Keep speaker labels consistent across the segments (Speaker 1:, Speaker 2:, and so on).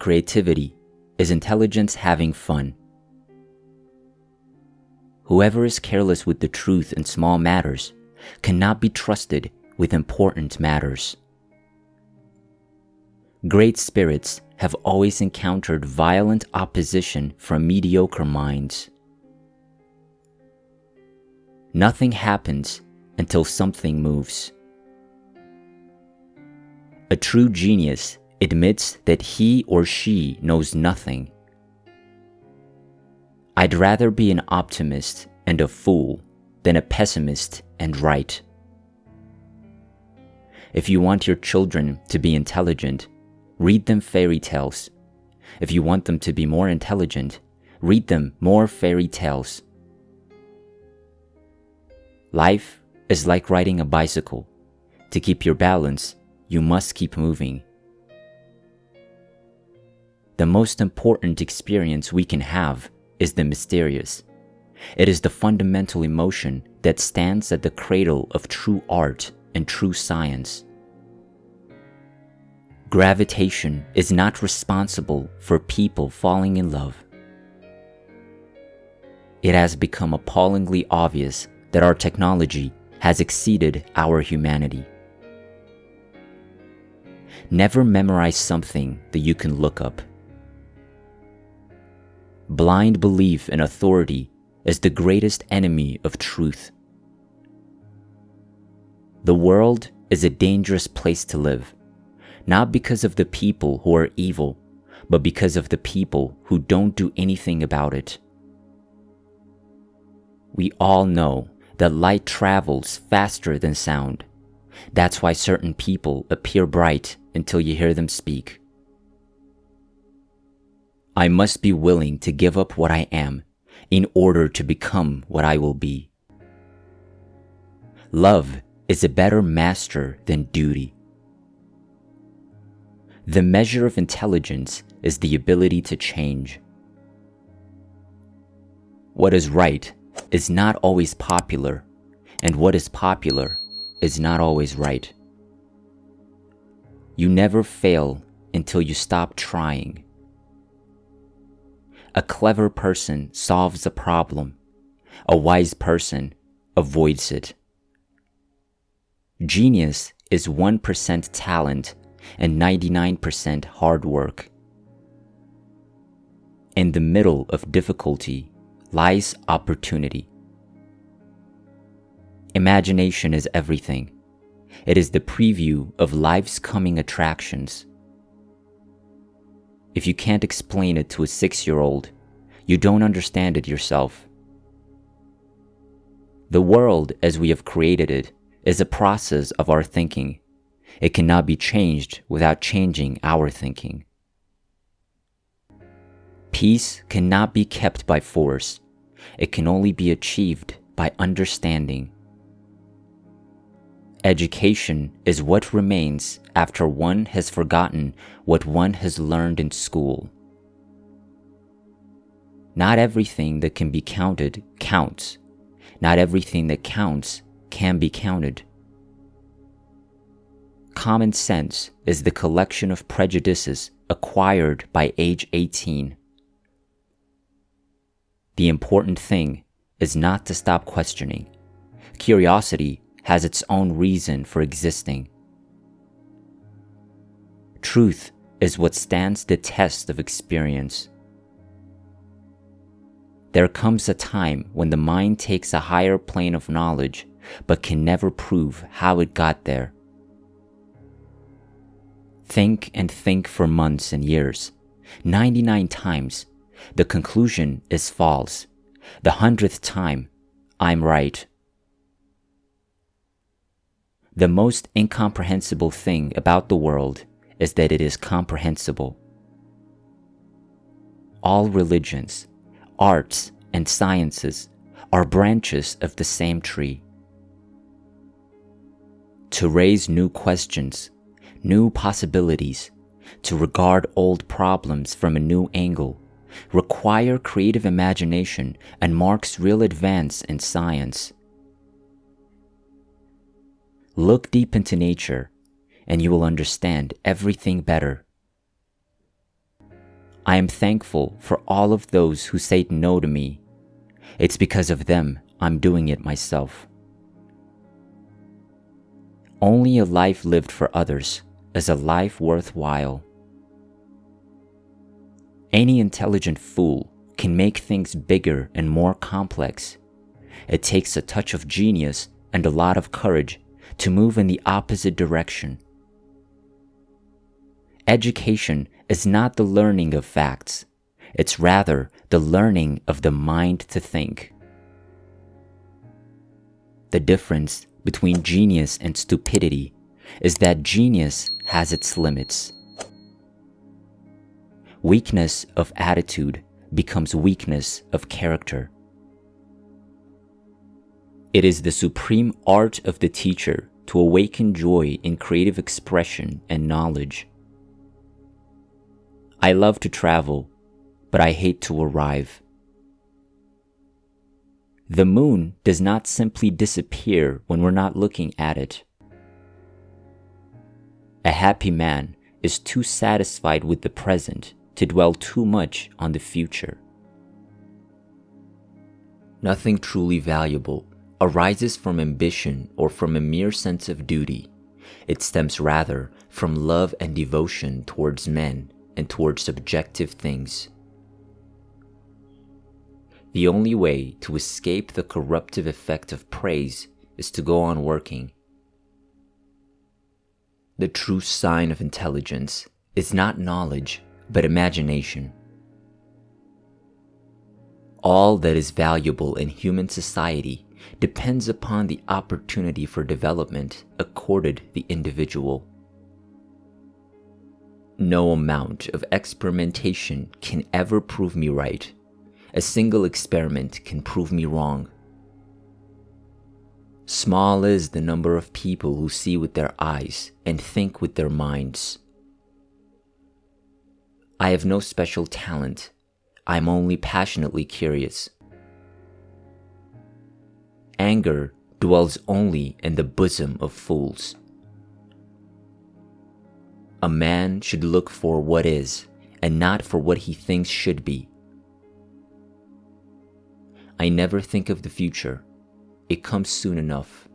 Speaker 1: creativity is intelligence having fun. Whoever is careless with the truth in small matters cannot be trusted with important matters. Great spirits have always encountered violent opposition from mediocre minds. Nothing happens until something moves. A true genius admits that he or she knows nothing. I'd rather be an optimist and a fool than a pessimist and right. If you want your children to be intelligent, read them fairy tales. If you want them to be more intelligent, read them more fairy tales. Life is like riding a bicycle. To keep your balance, you must keep moving. The most important experience we can have is the mysterious. It is the fundamental emotion that stands at the cradle of true art and true science. Gravitation is not responsible for people falling in love. It has become appallingly obvious that our technology has exceeded our humanity. Never memorize something that you can look up. Blind belief in authority is the greatest enemy of truth. The world is a dangerous place to live, not because of the people who are evil, but because of the people who don't do anything about it. We all know that light travels faster than sound. That's why certain people appear bright until you hear them speak. I must be willing to give up what I am in order to become what I will be. Love is a better master than duty. The measure of intelligence is the ability to change. What is right is not always popular, and what is popular is not always right. You never fail until you stop trying. A clever person solves a problem. A wise person avoids it. Genius is 1% talent and 99% hard work. In the middle of difficulty lies opportunity. Imagination is everything. It is the preview of life's coming attractions. If you can't explain it to a 6-year-old, you don't understand it yourself. The world as we have created it is a process of our thinking. It cannot be changed without changing our thinking. Peace cannot be kept by force. It can only be achieved by understanding. Education is what remains after one has forgotten what one has learned in school. Not everything that can be counted counts. Not everything that counts can be counted. Common sense is the collection of prejudices acquired by age 18. The important thing is not to stop questioning. Curiosity has its own reason for existing. Truth is what stands the test of experience. There comes a time when the mind takes a higher plane of knowledge, but can never prove how it got there. Think and think for months and years. 99 times, the conclusion is false. The 100th time, I'm right. The most incomprehensible thing about the world is that it is comprehensible. All religions, arts, and sciences are branches of the same tree. To raise new questions, new possibilities, to regard old problems from a new angle, require creative imagination and marks real advance in science. Look deep into nature, and you will understand everything better. I am thankful for all of those who say no to me. It's because of them I'm doing it myself. Only a life lived for others is a life worthwhile. Any intelligent fool can make things bigger and more complex. It takes a touch of genius and a lot of courage to move in the opposite direction. Education is not the learning of facts. It's rather the learning of the mind to think. The difference between genius and stupidity is that genius has its limits. Weakness of attitude becomes weakness of character. It is the supreme art of the teacher to awaken joy in creative expression and knowledge. I love to travel, but I hate to arrive. The moon does not simply disappear when we're not looking at it. A happy man is too satisfied with the present to dwell too much on the future. Nothing truly valuable arises from ambition or from a mere sense of duty. It stems rather from love and devotion towards men and towards subjective things. The only way to escape the corruptive effect of praise is to go on working. The true sign of intelligence is not knowledge, but imagination. All that is valuable in human society depends upon the opportunity for development accorded the individual. No amount of experimentation can ever prove me right. A single experiment can prove me wrong. Small is the number of people who see with their eyes and think with their minds. I have no special talent. I am only passionately curious. Anger dwells only in the bosom of fools. A man should look for what is, and not for what he thinks should be. I never think of the future. It comes soon enough.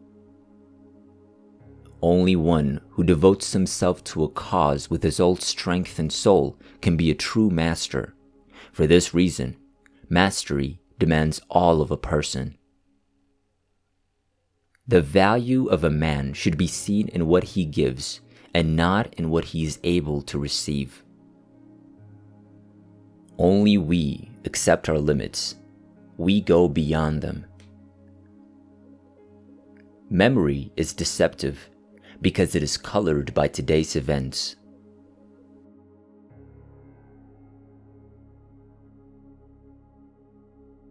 Speaker 1: Only one who devotes himself to a cause with his whole strength and soul can be a true master. For this reason, mastery demands all of a person. The value of a man should be seen in what he gives and not in what he is able to receive. Only we accept our limits. We go beyond them. Memory is deceptive because it is colored by today's events.